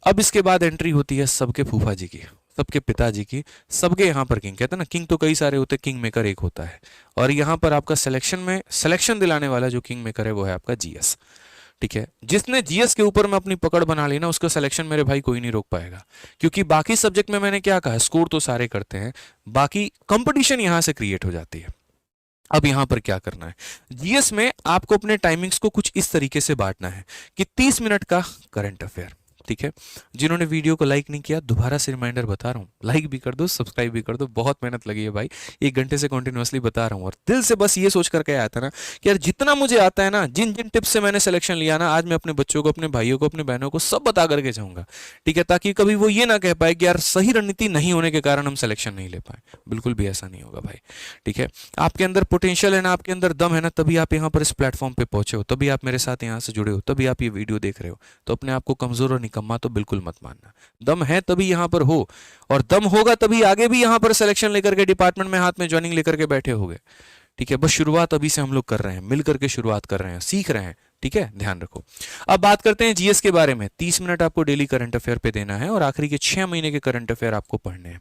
अब इसके बाद एंट्री होती है सबके फूफा जी की, सबके पिताजी की, सबके यहाँ पर किंग, कहते हैं ना किंग तो कई सारे होते हैं, किंग मेकर एक होता है। और यहाँ पर आपका सिलेक्शन में सिलेक्शन दिलाने वाला जो किंग मेकर है वो है आपका जीएस। ठीक है, जिसने जीएस के ऊपर में अपनी पकड़ बना ली ना, उसका सिलेक्शन मेरे भाई कोई नहीं रोक पाएगा। क्योंकि बाकी सब्जेक्ट में मैंने क्या कहा, स्कोर तो सारे करते हैं, बाकी कंपटीशन यहां से क्रिएट हो जाती है। अब यहां पर क्या करना है, जीएस में आपको अपने टाइमिंग्स को कुछ इस तरीके से बांटना है कि 30 मिनट का करंट अफेयर। ठीक है, जिन्होंने वीडियो को लाइक नहीं किया, दोबारा से रिमाइंडर बता रहा हूं, लाइक भी कर दो, सब्सक्राइब भी कर दो, बहुत मेहनत लगी है भाई, 1 घंटे से कंटिन्यूअसली बता रहा हूं, और दिल से बस ये सोच करके आया था ना कि यार जितना मुझे आता है ना, जिन जिन टिप्स से मैंने सिलेक्शन लिया ना, आज मैं अपने बच्चों को, अपने भाइयों को, अपने बहनों को सब बता करके जाऊंगा। ठीक है, ताकि कभी वो ये ना कह पाए कि यार सही रणनीति नहीं होने के कारण हम सिलेक्शन नहीं ले पाए, बिल्कुल भी ऐसा नहीं होगा भाई। ठीक है, आपके अंदर पोटेंशियल है ना, आपके अंदर दम है ना, तभी आप यहाँ पर इस प्लेटफॉर्म पे पहुंचे हो, तभी आप मेरे साथ यहाँ से जुड़े हो, तभी आप ये वीडियो देख रहे हो। तो अपने आप को कमजोर और निकम्मा तो बिल्कुल मत मानना, दम है तभी यहां पर हो, और दम होगा तभी आगे भी यहां पर सिलेक्शन लेकर के डिपार्टमेंट में हाथ में ज्वाइनिंग लेकर के बैठे होगे। ठीक है, बस शुरुआत अभी से हम लोग कर रहे हैं, मिलकर के शुरुआत कर रहे हैं, सीख रहे हैं। ठीक है, ध्यान रखो। अब बात करते हैं जीएस के बारे में। 30 मिनट आपको डेली करंट अफेयर पे देना है, और आखिरी के 6 महीने के करंट अफेयर आपको पढ़ने हैं।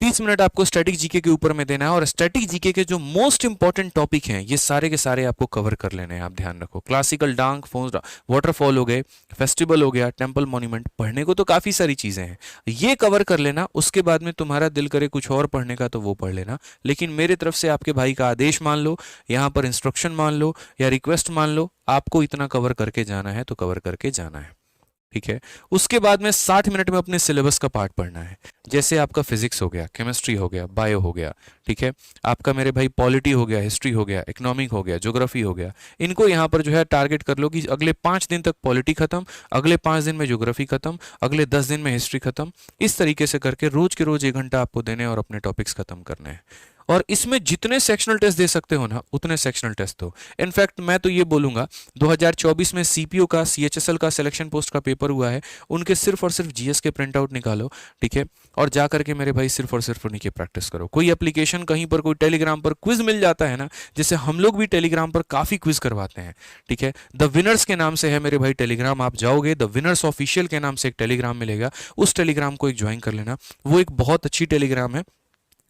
30 मिनट आपको स्टैटिक जीके के ऊपर में देना है, और स्टैटिक जीके के जो मोस्ट इंपॉर्टेंट टॉपिक हैं ये सारे के सारे आपको कवर कर लेने हैं। आप ध्यान रखो, क्लासिकल डांग, वाटरफॉल हो गए, फेस्टिवल हो गया, टेंपल मॉन्यूमेंट, पढ़ने को तो काफी सारी चीजें हैं, ये कवर कर लेना। उसके बाद में तुम्हारा दिल करे कुछ और पढ़ने का तो वो पढ़ लेना, लेकिन मेरे तरफ से आपके भाई का आदेश मान लो, यहाँ पर इंस्ट्रक्शन मान लो या रिक्वेस्ट मान लो, आपको इतना कवर करके जाना है तो कवर करके जाना है। ठीक है, उसके बाद में 60 मिनट में अपने सिलेबस का पार्ट पढ़ना है। जैसे आपका फिजिक्स हो गया, केमिस्ट्री हो गया, बायो हो गया, ठीक है, आपका मेरे भाई पॉलिटी हो गया, हिस्ट्री हो गया, इकोनॉमिक हो गया, ज्योग्राफी हो गया। इनको यहाँ पर जो है टारगेट कर लो कि अगले 5 दिन तक पॉलिटी खत्म, अगले 5 दिन में ज्योग्राफी खत्म, अगले 10 दिन में हिस्ट्री खत्म। इस तरीके से करके रोज के रोज 1 घंटा आपको देने और अपने टॉपिक्स खत्म करने हैं। और इसमें जितने सेक्शनल टेस्ट दे सकते हो ना, उतने सेक्शनल टेस्ट दो। इनफैक्ट मैं तो ये बोलूंगा, 2024 में सीपीओ का, सीएचएसएल का सिलेक्शन पोस्ट का पेपर हुआ है, उनके सिर्फ और सिर्फ जीएस के प्रिंट आउट निकालो। ठीक है, और जा करके मेरे भाई सिर्फ और सिर्फ उन्हीं की प्रैक्टिस करो। कोई एप्लीकेशन कहीं पर, कोई टेलीग्राम पर क्विज मिल जाता है ना, जैसे हम लोग भी टेलीग्राम पर काफी क्विज करवाते हैं। ठीक है, द विनर्स के नाम से है मेरे भाई टेलीग्राम, आप जाओगे द विनर्स ऑफिशियल के नाम से एक टेलीग्राम मिलेगा, उस टेलीग्राम को एक ज्वाइन कर लेना। वो एक बहुत अच्छी टेलीग्राम है,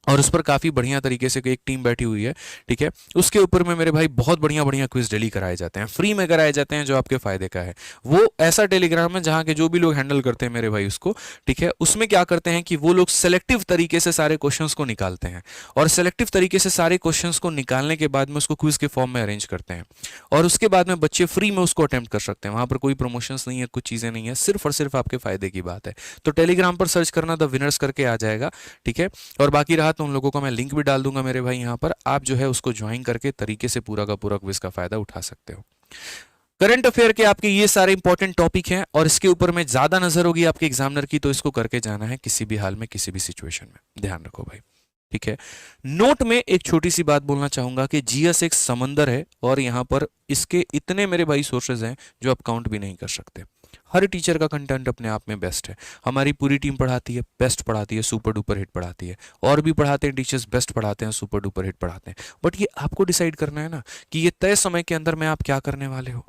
और उस पर काफी बढ़िया तरीके से एक टीम बैठी हुई है। ठीक है, उसके ऊपर में मेरे भाई बहुत बढ़िया बढ़िया क्विज डेली कराए जाते हैं, फ्री में कराए जाते हैं, जो आपके फायदे का है। वो ऐसा टेलीग्राम है जहां के जो भी लोग हैंडल करते हैं मेरे भाई उसको, ठीक है, उसमें क्या करते हैं कि वो लोग सेलेक्टिव तरीके से सारे क्वेश्चंस को निकालते हैं, और सेलेक्टिव तरीके से सारे क्वेश्चंस को निकालने के बाद में उसको क्विज के फॉर्म में अरेंज करते हैं, और उसके बाद में बच्चे फ्री में उसको अटेम्प्ट कर सकते हैं। वहां पर कोई प्रमोशंस नहीं है, कुछ चीजें नहीं है, सिर्फ और सिर्फ आपके फायदे की बात है। तो टेलीग्राम पर सर्च करना, द विनर्स करके आ जाएगा। ठीक है, और बाकी रहा तो उन लोगों का मैं लिंक भी डाल दूंगा मेरे भाई, यहां पर आप जो है उसको ज्वाइन करके तरीके से पूरा का पूरा क्विज का फायदा उठा सकते हो। करंट अफेयर के आपके ये सारे इंपॉर्टेंट टॉपिक हैं, और इसके ऊपर में ज्यादा नजर होगी आपके एग्जामिनर की, तो इसको करके जाना है किसी भी हाल में, किसी भी सिचुएशन में, ध्यान रखो भाई। ठीक है, नोट में एक छोटी सी बात बोलना चाहूंगा कि जीएस एक समंदर है, और यहां पर इसके इतने मेरे भाई सोर्सेज हैं जो आप काउंट भी नहीं कर सकते। हर टीचर का कंटेंट अपने आप में बेस्ट है, हमारी पूरी टीम पढ़ाती है, बेस्ट पढ़ाती है, सुपर डुपर हिट पढ़ाती है, और भी पढ़ाते हैं टीचर्स, बेस्ट पढ़ाते हैं, सुपर डुपर हिट पढ़ाते हैं। बट ये आपको डिसाइड करना है ना कि ये तय समय के अंदर में आप क्या करने वाले हो,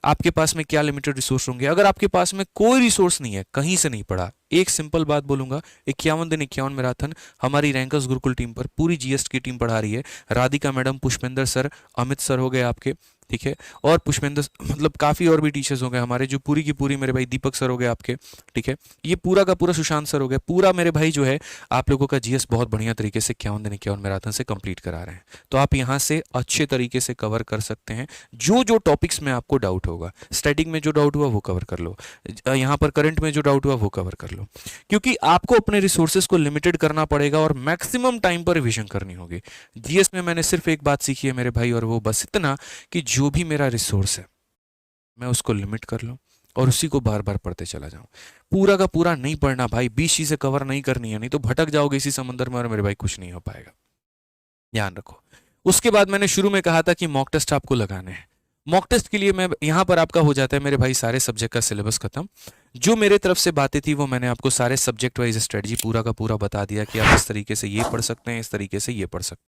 आपके पास में क्या लिमिटेड रिसोर्स होंगे। अगर आपके पास में कोई रिसोर्स नहीं है, कहीं से नहीं पढ़ा, एक सिंपल बात बोलूंगा, 51 दिन 51 मैराथन हमारी रैंकर्स गुरुकुल टीम पर पूरी जीएस की टीम पढ़ा रही है। Radhika madam, Pushpendra sir, Amit sir हो गए आपके, ठीक है, और पुष्पेंद्र मतलब काफी और भी टीचर्स हो गए हमारे, जो पूरी की पूरी मेरे भाई दीपक सर हो गए आपके। ठीक है, ये पूरा का पूरा सुशांत सर हो गए, पूरा मेरे भाई जो है आप लोगों का जीएस बहुत बढ़िया तरीके से 51 दिन 51 मैराथन से कंप्लीट करा रहे हैं। तो आप यहाँ से अच्छे तरीके से कवर कर सकते हैं जो जो टॉपिक्स में आपको डाउट होगा। स्टैटिक में जो डाउट हुआ वो कवर कर लो, यहाँ पर करंट में जो डाउट हुआ वो कवर कर लो, क्योंकि आपको अपने रिसोर्सेज को लिमिटेड करना पड़ेगा और मैक्सिमम टाइम पर रिविजन करनी होगी। जीएस में मैंने सिर्फ एक बात सीखी है मेरे भाई, और वो बस इतना कि जो भी मेरा रिसोर्स है मैं उसको लिमिट कर लूं और उसी को बार बार पढ़ते चला जाऊं। पूरा का पूरा नहीं पढ़ना भाई, 20 चीजें कवर नहीं करनी है, नहीं तो भटक जाओगे इसी समंदर में और मेरे भाई कुछ नहीं हो पाएगा, ध्यान रखो। उसके बाद मैंने शुरू में कहा था कि मॉक टेस्ट आपको लगाने हैं। मॉक टेस्ट के लिए मैं यहां पर आपका हो जाता है मेरे भाई सारे सब्जेक्ट का सिलेबस खत्म। जो मेरे तरफ से बातें थी वो मैंने आपको सारे सब्जेक्ट वाइज स्ट्रेटजी पूरा का पूरा बता दिया कि आप इस तरीके से ये पढ़ सकते हैं, इस तरीके से ये पढ़ सकते हैं।